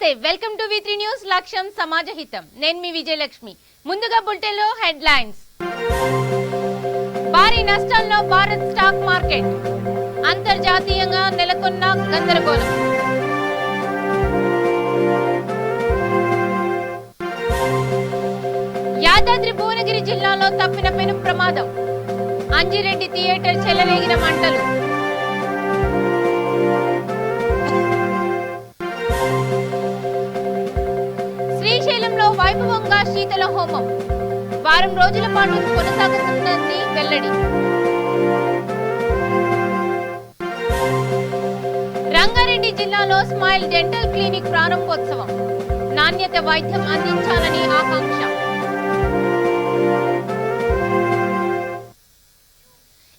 నమస్తే welcome to వి3 news లక్ష్యం సమాజ హితం నేను మీ విజయలక్ష్మి ముందుగా బులెటిన్ లో హెడ్లైన్స్ భారీ నష్టాల్లో భారత్ స్టాక్ మార్కెట్ అంతర్జాతీయంగా నెలకొన్న గందరగోళం యాదాద్రి భువనగిరి జిల్లాలో తప్పిన పెను ప్రమాదం అంజిరెడ్డి థియేటర్ చెలరేగిన మంటలు శ్రీశైలంలో వైభవంగా శీతల హోమం వారం రోజుల పాటు కొనసాగుతున్నది వెల్లడి రంగారెడ్డి జిల్లాలో స్మైల్ డెంటల్ క్లినిక్ ప్రారంభోత్సవం నాణ్యత వైద్యం అందించాలని ఆకాంక్ష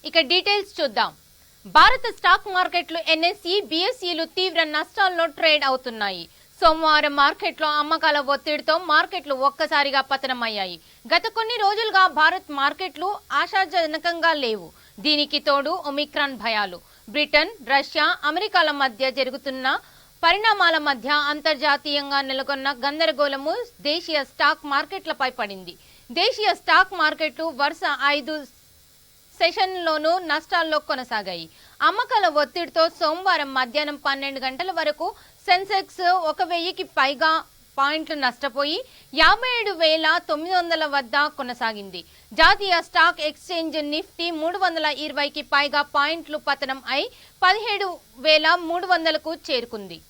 ఇక డీటెయిల్స్ చూద్దాం. భారత స్టాక్ మార్కెట్లు ఎన్ఎస్ఈ బిఎస్ఈలు తీవ్ర నష్టాల్లో ట్రేడ్ అవుతున్నాయి. సోమవారం మార్కెట్లో అమ్మకాల ఒత్తిడితో మార్కెట్లు ఒక్కసారిగా పతనమయ్యాయి. గత కొన్ని రోజులుగా భారత్ మార్కెట్లు ఆశాజనకంగా లేవు. దీనికి తోడు ఒమిక్రాన్ భయాలు, బ్రిటన్, రష్యా, అమెరికాల మధ్య జరుగుతున్న పరిణామాల మధ్య అంతర్జాతీయంగా నెలకొన్న గందరగోళము దేశీయ స్టాక్ మార్కెట్లపై పడింది. దేశీయ స్టాక్ మార్కెట్లు వరుస 5 సెషన్లోనూ నష్టాల్లో కొనసాగాయి. అమ్మకాల ఒత్తిడితో సోమవారం మధ్యాహ్నం 12 గంటల వరకు సెన్సెక్స్ 1000కి పైగా పాయింట్లు నష్టపోయి 57,900 వద్ద కొనసాగింది. జాతీయ స్టాక్ ఎక్స్చేంజ్ నిఫ్టీ 320కి పైగా పాయింట్లు పతనం అయి 17,300కు చేరుకుంది.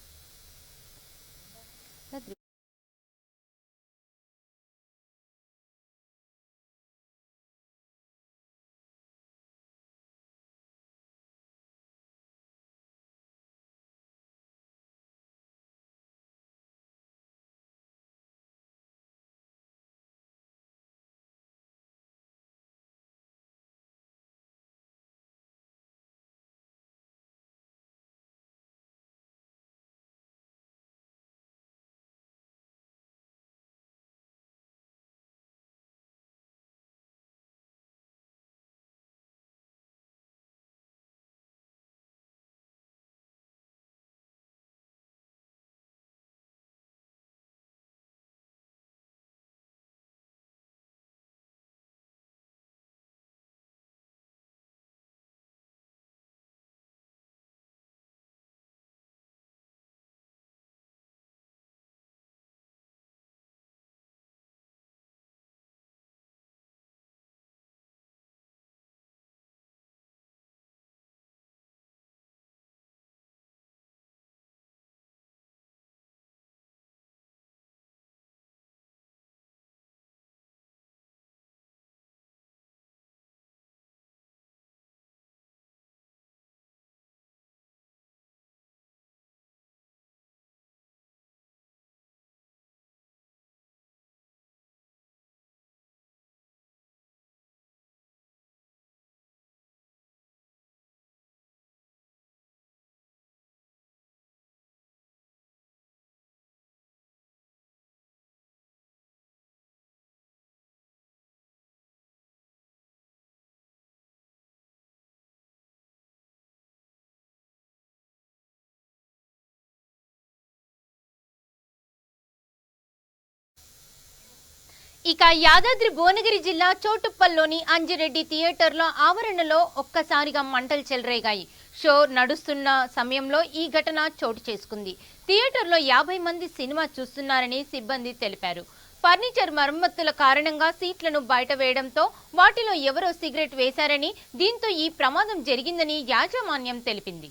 ఇక యాదాద్రి భువనగిరి జిల్లా చోటుప్పల్లోని అంజిరెడ్డి థియేటర్లో ఆవరణలో ఒక్కసారిగా మంటలు చెలరేగాయి. షో నడుస్తున్న సమయంలో ఈ ఘటన చోటు చేసుకుంది. థియేటర్లో 50 మంది సినిమా చూస్తున్నారని సిబ్బంది తెలిపారు. ఫర్నిచర్ మరమ్మతుల కారణంగా సీట్లను బయట వేయడంతో వాటిలో ఎవరో సిగరెట్ వేశారని, దీంతో ఈ ప్రమాదం జరిగిందని యాజమాన్యం తెలిపింది.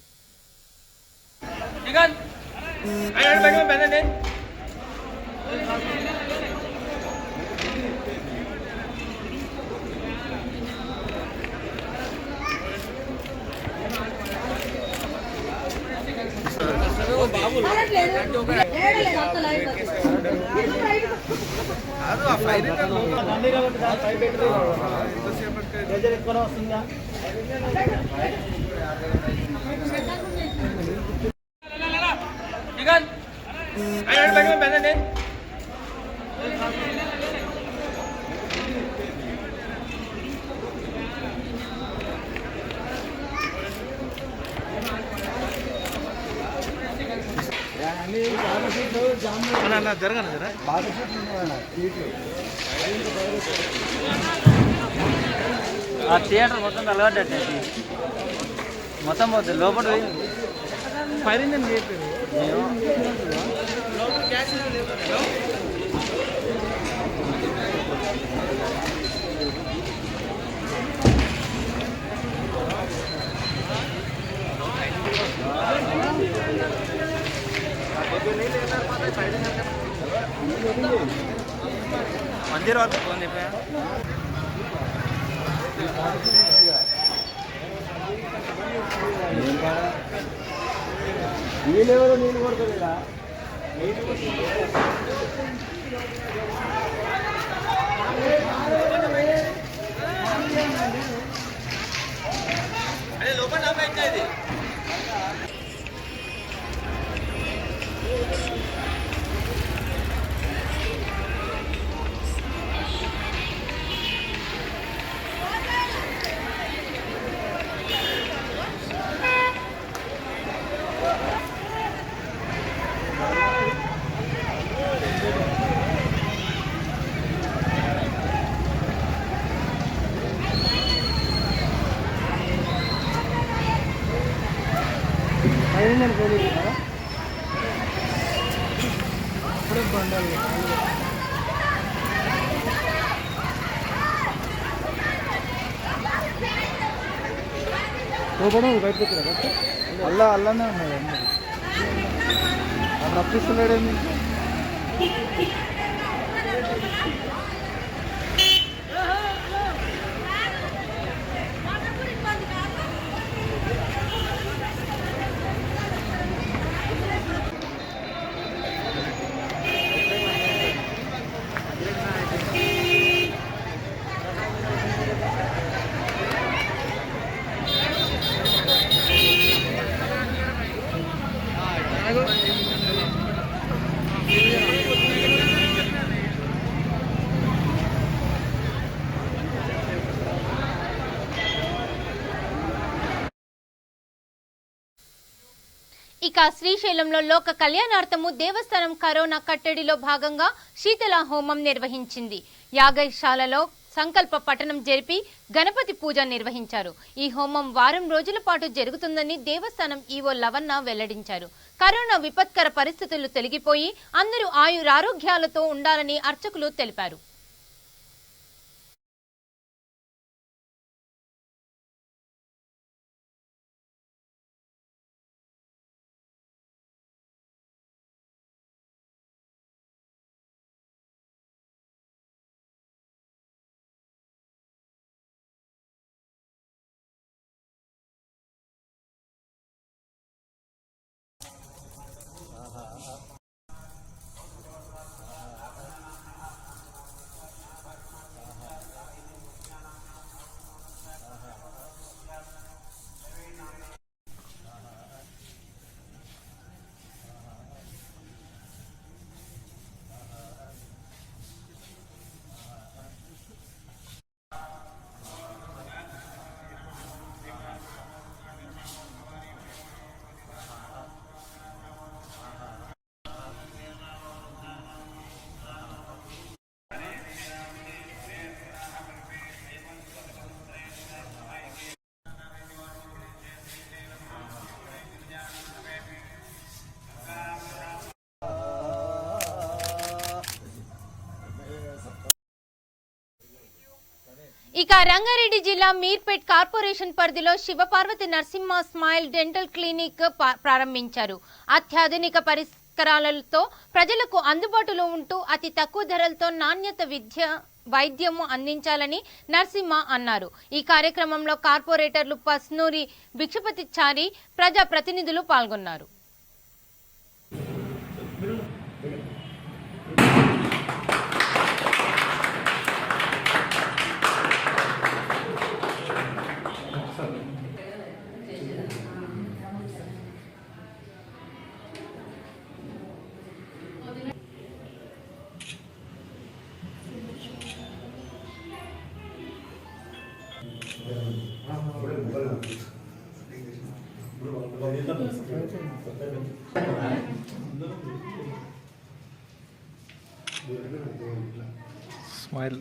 జరగను జరా ఆ థియేటర్ మొత్తం అలవాటు మొత్తం పోతుంది లోపల ఫైర్ మందిర్ వరకు ఫోన్ చెప్పా నీళ్ళెవరో నీళ్ళు కొడుతుందా అదే లోపల ఇది బయటకు అల్లనే ఉన్నాడు అక్కడ అప్పిస్తున్నాడేమి ఇక శ్రీశైలంలో లోక కళ్యాణార్థము దేవస్థానం కరోనా కట్టడిలో భాగంగా శీతల హోమం నిర్వహించింది. యాగశాలలో సంకల్ప పఠనం జరిపి గణపతి పూజ నిర్వహించారు. ఈ హోమం వారం రోజుల పాటు జరుగుతుందని దేవస్థానం ఈవో లవన్న వెల్లడించారు. కరోనా విపత్కర పరిస్థితులు తొలగిపోయి అందరూ ఆయురారోగ్యాలతో ఉండాలని అర్చకులు తెలిపారు. ఇక రంగారెడ్డి జిల్లా మీర్పేట్ కార్పొరేషన్ పరిధిలో Shivaparvati Narasimha smile dental clinic ప్రారంభించారు. అత్యాధునిక పరిష్కారాలతో ప్రజలకు అందుబాటులో ఉంటూ అతి తక్కువ ధరలతో నాణ్యత వైద్యము అందించాలని నరసింహ అన్నారు. ఈ కార్యక్రమంలో కార్పొరేటర్లు పస్నూరి భిక్షపతిచారి ప్రజా ప్రతినిధులు పాల్గొన్నారు. స్మైల్.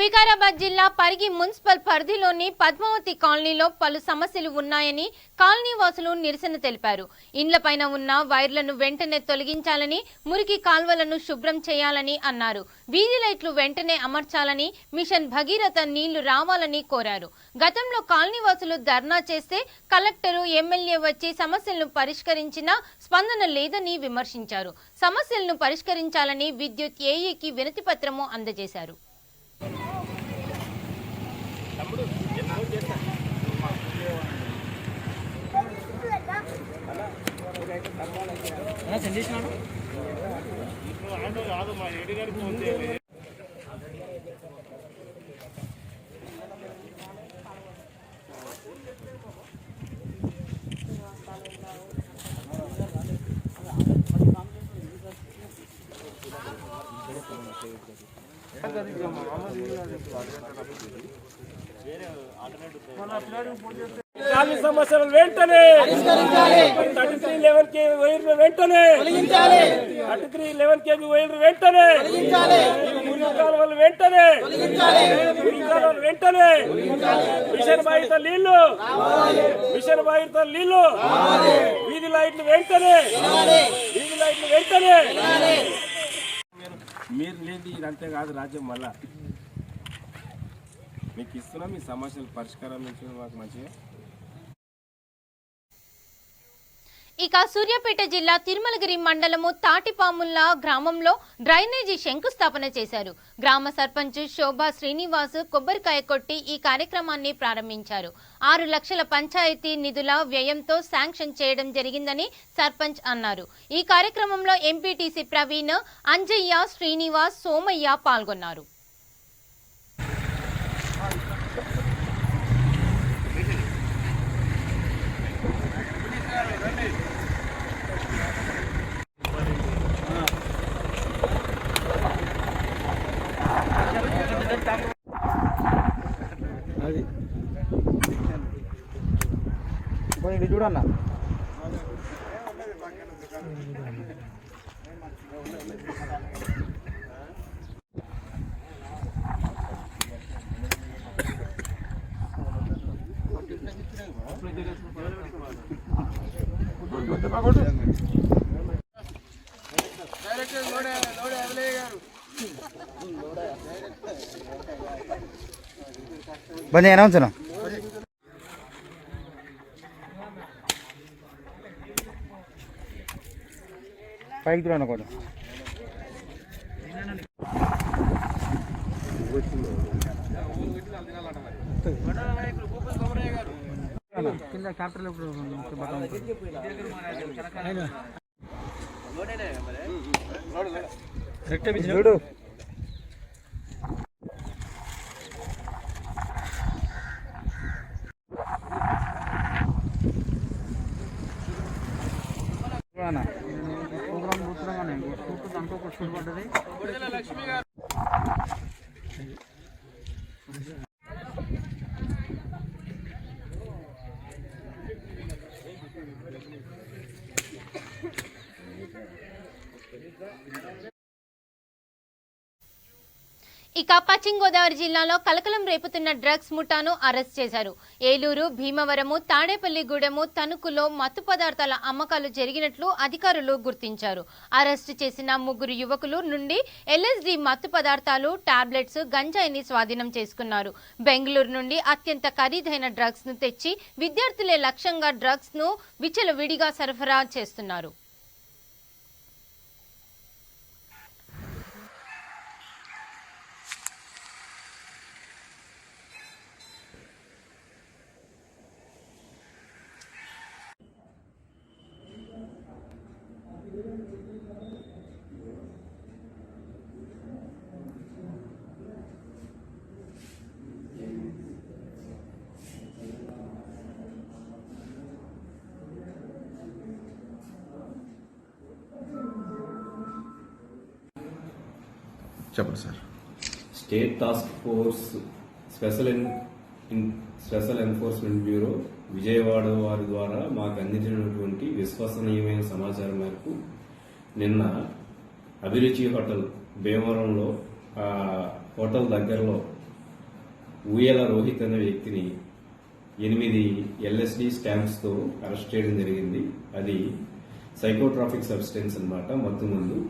వికారాబాద్ జిల్లా పరిగి మున్సిపల్ పరిధిలోని పద్మావతి కాలనీలో పలు సమస్యలు ఉన్నాయని కాలనీ వాసులు నిరసన తెలిపారు. ఇండ్లపైన ఉన్న వైర్లను వెంటనే తొలగించాలని, మురికి కాల్వలను శుభ్రం చేయాలని అన్నారు. వీధి లైట్లు వెంటనే అమర్చాలని, మిషన్ భగీరథ నీళ్లు రావాలని కోరారు. గతంలో కాలనీ వాసులు ధర్నా చేస్తే కలెక్టరు, ఎమ్మెల్యే వచ్చి సమస్యలను పరిష్కరించినా స్పందన లేదని విమర్శించారు. సమస్యలను పరిష్కరించాలని విద్యుత్ ఏఈకి వినతి పత్రము అందజేశారు. కాలనీ సమస్యలు వెంటనే 3311 కేవీ వైర్లు వెంటనే 3311 కేవీ వైర్లు వెంటనే మురికి కాలువలు వెంటనే మిషన్ బాధిత నీళ్లు వీధి లైట్లు వెంటనే మీరు లేదు ఇదంతే కాదు రాజ్యం మళ్ళా మీకు ఇస్తున్నా మీ సమస్యలు పరిష్కారం మాకు మంచిగా. ఇక సూర్యాపేట జిల్లా తిరుమలగిరి మండలము తాటిపాముల్లా గ్రామంలో డ్రైనేజీ శంకుస్థాపన చేశారు. గ్రామ సర్పంచ్ శోభా శ్రీనివాస్ కొబ్బరికాయ కొట్టి ఈ కార్యక్రమాన్ని ప్రారంభించారు. 6 లక్షల పంచాయతీ నిధుల వ్యయంతో శాంక్షన్ చేయడం జరిగిందని సర్పంచ్ అన్నారు. ఈ కార్యక్రమంలో ఎంపీటీసీ ప్రవీణ్, అంజయ్య, శ్రీనివాస్, సోమయ్య పాల్గొన్నారు. అది ఇది చూడన్నా బండి అనౌన్స్ పైకి చూడండి కూడా కింద క్యాపిటల్ చూడు ప్రోగ్రామ్ కూర్చున్నాగానే దాంట్లో ఒక షూట్ పడ్డది. ఇక పశ్చిమ గోదావరి జిల్లాలో కలకలం రేపుతున్న డ్రగ్స్ ముఠాను అరెస్ట్ చేశారు. ఏలూరు, భీమవరము, తాడేపల్లిగూడెము, తణుకులో మత్తు పదార్థాల అమ్మకాలు జరిగినట్లు అధికారులు గుర్తించారు. అరెస్టు చేసిన 3 యువకులు నుండి LSD మత్తు పదార్థాలు, టాబ్లెట్స్, గంజాయిని స్వాధీనం చేసుకున్నారు. బెంగళూరు నుండి అత్యంత ఖరీదైన డ్రగ్స్ ను తెచ్చి విద్యార్థులే లక్ష్యంగా డ్రగ్స్ ను విచ్చలవిడిగా సరఫరా చేస్తున్నారు. చెప్పండి sir. State task force special enforcement bureau Vijayawada వారి ద్వారా మాకు అందించినటువంటి విశ్వసనీయమైన సమాచారం మేరకు నిన్న అభిరుచి హోటల్ భీమవరంలో ఆ హోటల్ దగ్గరలో ఊయల రోహిత్ అనే వ్యక్తిని 8 LSD స్టాంప్స్తో అరెస్ట్ చేయడం జరిగింది. అది సైకోట్రాఫిక్ సబ్స్టెన్స్ అన్నమాట, మత్తు మందు.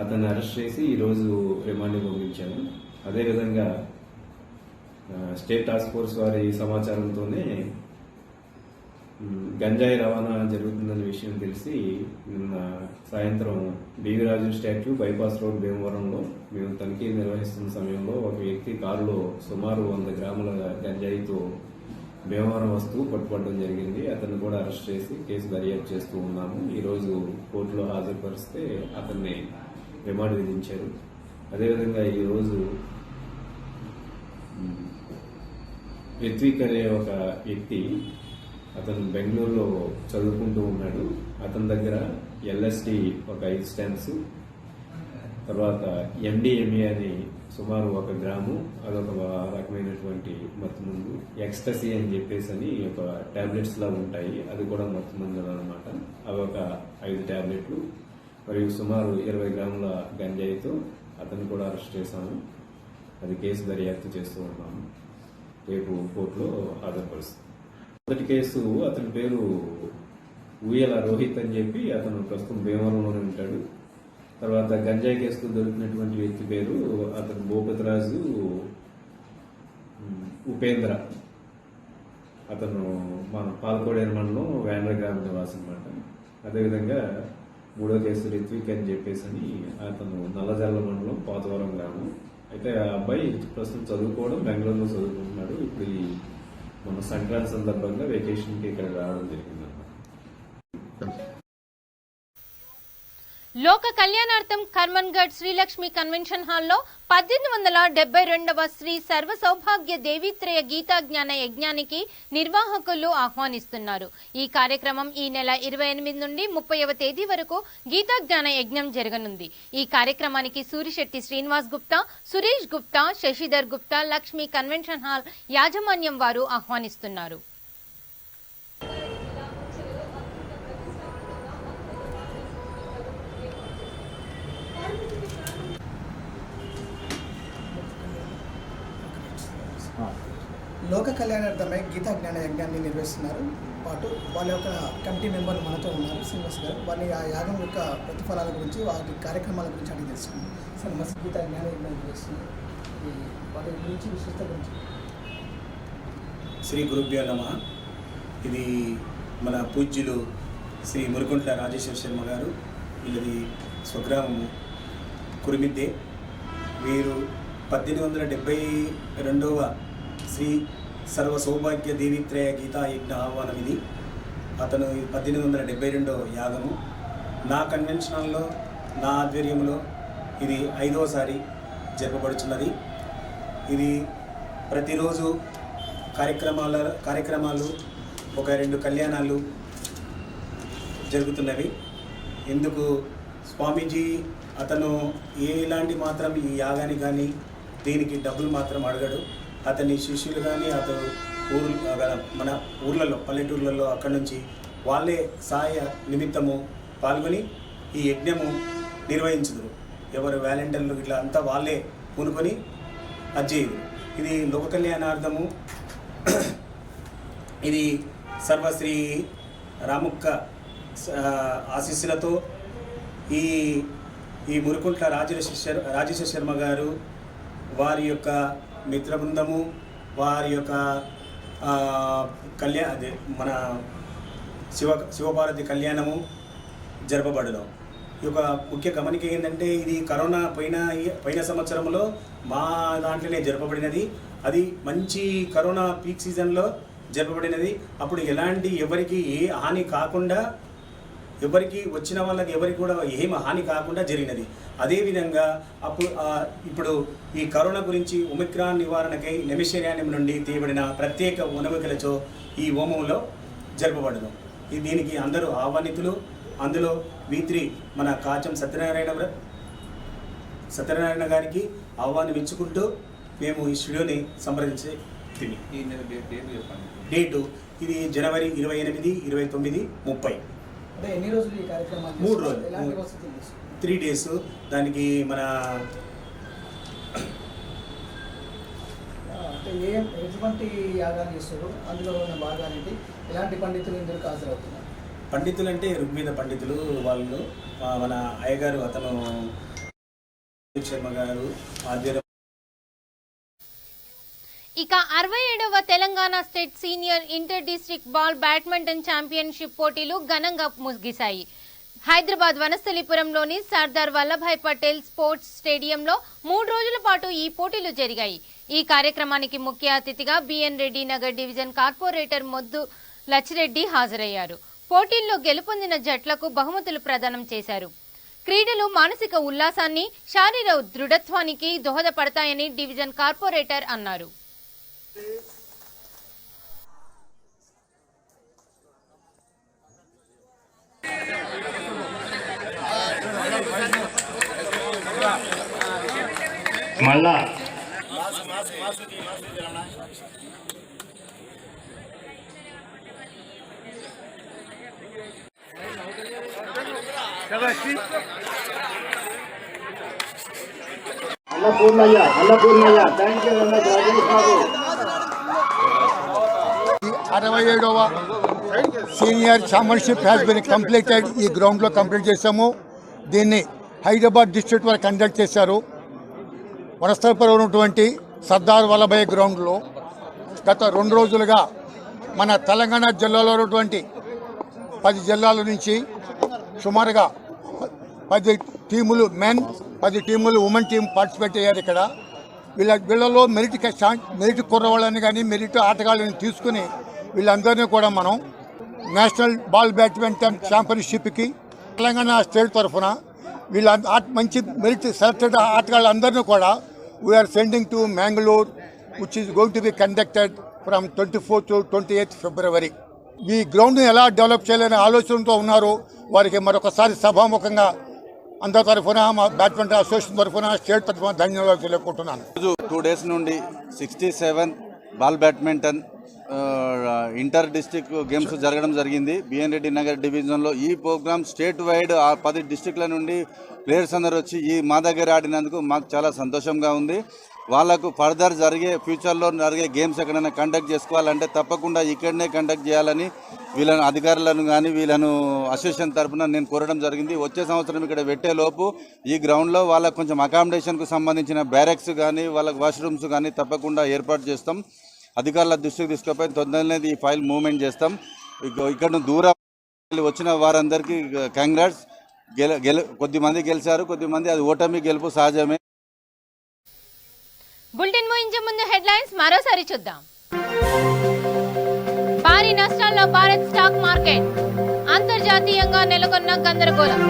అతన్ని అరెస్ట్ చేసి ఈరోజు రిమాండ్కి పంపించాము. అదేవిధంగా స్టేట్ టాస్క్ ఫోర్స్ వారి సమాచారంతోనే గంజాయి రవాణా జరుగుతుందనే విషయం తెలిసి నిన్న సాయంత్రం డివి రాజు స్టాట్యూ బైపాస్ రోడ్ భీమవరంలో మేము తనిఖీ నిర్వహిస్తున్న సమయంలో ఒక వ్యక్తి కారులో సుమారు 100 గ్రాముల గంజాయితో భీమవరం వస్తువు పట్టుబడడం జరిగింది. అతన్ని కూడా అరెస్ట్ చేసి కేసు దర్యాప్తు చేస్తూ ఉన్నాము. ఈరోజు కోర్టులో హాజరుపరిస్తే అతన్ని రిమాండ్ విధించారు. అదేవిధంగా ఈరోజు రిత్విక్ అనే ఒక వ్యక్తి, అతను బెంగళూరులో చదువుకుంటూ ఉన్నాడు. అతని దగ్గర LSD ఒక 5 స్టాంప్స్, తర్వాత MDMA అని సుమారు 1 గ్రాము, అదొక రకమైనటువంటి మత్తు మందు, ఎక్స్టసీ అని చెప్పేసి అని ఒక టాబ్లెట్స్ లా ఉంటాయి, అది కూడా మత్తు మందు అనమాట. అవి ఒక 5 టాబ్లెట్లు మరియు సుమారు 20 గ్రాముల గంజాయితో అతను కూడా అరెస్ట్ చేశాము. అది కేసు దర్యాప్తు చేస్తూ ఉన్నాము. రేపు కోర్టులో హాజరుపరుస్తాం. మొదటి కేసు అతని పేరు ఊయల రోహిత్ అని చెప్పి, అతను ప్రస్తుతం భీమవరంలోనే ఉంటాడు. తర్వాత గంజాయి కేసుకు దొరికినటువంటి వ్యక్తి పేరు అతను భూపతిరాజు ఉపేంద్ర. అతను మన పాలకోడేరు మండలం వేండ్ర గ్రామ నివాసి అనమాట. అదేవిధంగా 3వ కేసు రిత్విక్ అని చెప్పేసి అని, అతను నల్లజర్ల మండలం పోతవరం గ్రామం. అయితే ఆ అబ్బాయి ప్రస్తుతం చదువుకోవడం బెంగళూరులో చదువుకుంటున్నాడు. ఇప్పుడు మన సంక్రాంతి సందర్భంగా వెకేషన్కి ఇక్కడ రావడం జరిగింది. లోక కళ్యాణార్థం కర్మన్గఢ్ శ్రీలక్ష్మి కన్వెన్షన్ హాల్లో 1872వ శ్రీ సర్వ సౌభాగ్య దేవిత్రయ గీతా జ్ఞాన యజ్ఞానికి నిర్వాహకులు ఆహ్వానిస్తున్నారు. ఈ కార్యక్రమం ఈ నెల 28 నుండి 30వ తేదీ వరకు గీతా జ్ఞాన యజ్ఞం జరగనుంది. ఈ కార్యక్రమానికి సూరిశెట్టి శ్రీనివాస్ గుప్తా, సురేష్ గుప్తా, శశిధర్ గుప్తా లక్ష్మి కన్వెన్షన్ హాల్ యాజమాన్యం వారు ఆహ్వానిస్తున్నారు. లోక కళ్యాణార్థమై గీతా జ్ఞాన యజ్ఞాన్ని నిర్వహిస్తున్నారు. పాటు వాళ్ళ యొక్క కమిటీ మెంబర్లు మనతో ఉన్నారు, శ్రీనివాస్ గారు. వాళ్ళ ఆ యాగం యొక్క ప్రతిఫలాల గురించి, వాటి కార్యక్రమాల గురించి అడిగి తెలుసుకున్నాం. సార్, మస్తు గీతా జ్ఞాన యజ్ఞాన్ని నిర్వహిస్తున్నారు, వాటి గురించి విశిష్టత గురించి. శ్రీ గురుభ్యో నమః. ఇది మన పూజ్యులు శ్రీ మురికుంట్ల రాజేశ్వర శర్మ గారు, వీళ్ళది స్వగ్రామము కురిమిద్దే. వీరు 1872వ శ్రీ సర్వ సౌభాగ్య దేవిత్రయ గీతా యజ్ఞ ఆహ్వానం ఇది. అతను 1872వ యాగము. నా కన్వెన్షన్లో, నా ఆధ్వర్యంలో ఇది 5వసారి జరపబడుచున్నది. ఇది ప్రతిరోజు కార్యక్రమాలు ఒక 2 కళ్యాణాలు జరుగుతున్నవి. ఎందుకు స్వామీజీ అతను ఎలాంటి మాత్రం ఈ యాగానికి కానీ దీనికి డబ్బులు మాత్రం అడగడు. అతని శిష్యులు కానీ అతను మన ఊర్లలో, పల్లెటూర్లలో అక్కడి నుంచి వాళ్ళే సహాయ నిమిత్తము పాల్గొని ఈ యజ్ఞము నిర్వహించుదురు. ఎవరు వాలంటీర్లు ఇట్లా అంతా వాళ్ళే పూనుకొని అజ్జేయుడు. ఇది లోక కళ్యాణార్థము. ఇది సర్వశ్రీ రాముక్క ఆశీస్సులతో ఈ మురుకుంట్ల రాజేశ శర్మ గారు, వారి యొక్క మిత్ర బృందము, వారి యొక్క అదే మన శివభారతి కళ్యాణము జరపబడడం. ఈ యొక్క ముఖ్య గమనిక ఏంటంటే, ఇది కరోనా పోయిన సంవత్సరంలో మా దాంట్లోనే జరపబడినది. అది మంచి కరోనా పీక్ సీజన్లో జరపబడినది. అప్పుడు ఎలాంటి ఎవరికి ఏ హాని కాకుండా, ఎవరికి వచ్చిన వాళ్ళకి ఎవరికి కూడా ఏం హాని కాకుండా జరిగినది. అదేవిధంగా ఇప్పుడు ఈ కరోనా గురించి ఒమిక్రాన్ నివారణకై నైమిషారణ్యం నుండి తీయబడిన ప్రత్యేక వనముకలతో ఈ హోమంలో జరపబడదు. దీనికి అందరూ ఆహ్వానితులు. అందులో V3 మన కాచం సత్యనారాయణ గారికి ఆహ్వానం ఇచ్చుకుంటూ మేము ఈ స్టూడియోని సంప్రదించే డేటు ఇది జనవరి 28, 29, 30. అంటే ఎన్ని రోజులు ఈ కార్యక్రమాలు? 3 రోజులు, ఎలాంటి వసతులు? 3 days. దానికి మన అంటే ఎటువంటి యాగాలు చేస్తారు, అందులో ఉన్న భాగాలేంటి, ఎలాంటి పండితులు ఇందుకు హాజరవుతున్నారు? పండితులు అంటే ఋగ్వేద పండితులు వాళ్ళు. మన అయ్యగారు అతను శర్మ గారు ఆధ్వర్యం. ఇక 67వ Telangana state senior inter district ball badminton championship పోటీలు ఘనంగా ముగిశాయి. హైదరాబాద్ వనస్థలిపురంలోని సర్దార్ వల్లభాయ్ పటేల్ స్పోర్ట్స్ స్టేడియంలో 3 రోజుల పాటు ఈ పోటీలు జరిగాయి. ఈ కార్యక్రమానికి ముఖ్య అతిథిగా B N Reddy Nagar division corporator Moddu Lachireddy హాజరయ్యారు. పోటీల్లో గెలుపొందిన జట్లకు బహుమతులు ప్రదానం చేశారు. క్రీడలు మానసిక ఉల్లాసాన్ని, శారీరక దృఢత్వానికి దోహదపడతాయని డివిజన్ కార్పొరేటర్ అన్నారు. మళ్ళా అన్నపూర్ణయ్య థ్యాంక్ యూ అన్న రాజేష్ బాబు. 67వ senior championship has been completed. ఈ గ్రౌండ్లో కంప్లీట్ చేశాము. దీన్ని హైదరాబాద్ డిస్ట్రిక్ట్ వారు కండక్ట్ చేశారు. వనస్థలిపురం ఉన్నటువంటి సర్దార్ వల్లభాయ్ గ్రౌండ్లో గత 2 రోజులుగా మన తెలంగాణ జిల్లాలో ఉన్నటువంటి 10 జిల్లాల నుంచి సుమారుగా 10 టీములు మెన్, 10 టీములు ఉమెన్ టీం పార్టిసిపేట్ అయ్యారు. ఇక్కడ వీళ్ళలో మెరిట్ కుర్రవాళ్ళని కానీ మెరిట్ ఆటగాళ్ళని తీసుకుని వీళ్ళందరినీ కూడా మనం నేషనల్ బాల్ బ్యాడ్మింటన్ ఛాంపియన్షిప్కి తెలంగాణ స్టేట్ తరఫున వీళ్ళ మంచి మెరిట్ సెలెక్టెడ్ ఆటగాళ్ళందరినీ కూడా we are sending to Mangalore, which is going to be conducted from 24th to 28th February. ఈ గ్రౌండ్ని ఎలా డెవలప్ చేయాలనే ఆలోచనతో ఉన్నారు. వారికి మరొకసారి సభాముఖంగా అందరి తరఫున, మా బ్యాడ్మింటన్ అసోసియేషన్ తరఫున, స్టేట్ తరఫున ధన్యవాదాలు తెలియకుంటున్నాను. 2 days నుండి 67 ball badminton inter district games జరగడం జరిగింది బిఎన్ రెడ్డి నగర్ డివిజన్లో. ఈ ప్రోగ్రామ్ స్టేట్ వైడ్ 10 డిస్ట్రిక్ట్ల నుండి ప్లేయర్స్ అందరూ వచ్చి మా దగ్గర ఆడినందుకు మాకు చాలా సంతోషంగా ఉంది. వాళ్ళకు ఫర్దర్ ఫ్యూచర్లో జరిగే గేమ్స్ ఎక్కడైనా కండక్ట్ చేసుకోవాలంటే తప్పకుండా ఇక్కడనే కండక్ట్ చేయాలని వీళ్ళను అధికారులను కానీ వీళ్ళను అసోసియేషన్ తరఫున నేను కోరడం జరిగింది. వచ్చే సంవత్సరం ఇక్కడ పెట్టేలోపు ఈ గ్రౌండ్లో వాళ్ళకు కొంచెం అకామిడేషన్కు సంబంధించిన బ్యారెక్స్ కానీ వాళ్ళకి వాష్రూమ్స్ కానీ తప్పకుండా ఏర్పాటు చేస్తాం. అధికారుల దృష్టికి తీసుకుపోయి తొందరనే ఈ ఫైల్ మూవ్మెంట్ చేస్తాం. ఇక్కడ దూరం వచ్చిన వారందరికీ కంగ్రాట్స్. కొద్దిమంది గెలిచారు, కొద్దిమంది అది ఓటమి గెలుపు సహజమే. బులెటిన్ ముగించే ముందు హెడ్లైన్స్ మరోసారి చూద్దాం. భారీ నష్టాల్లో భారత్ స్టాక్ మార్కెట్, అంతర్జాతీయంగా నెలకొన్న గందరగోళం.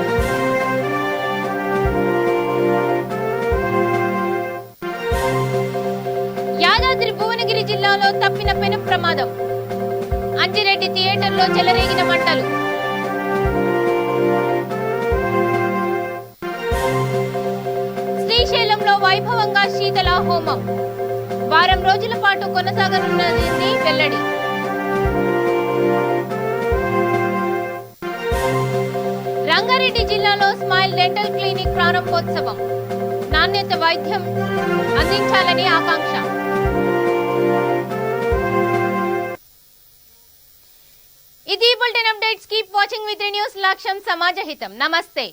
యాదాద్రి భువనగిరి జిల్లాలో తప్పిన పెను ప్రమాదం, అంజిరెడ్డి థియేటర్లో చెలరేగిన మంటలు. శ్రీశైలంలో వైభవంగా శీతల హోమం, వారం రోజుల పాటు కొనసాగనున్నది వెల్లడి. రంగారెడ్డి జిల్లాలో స్మైల్ డెంటల్ క్లినిక్ ప్రారంభోత్సవం, నాణ్యత వైద్యం అందించాలని ఆకాంక్ష. ఇది bulletin updates. Keep watching with news. లక్ష్యం సమాజ హితం. నమస్తే.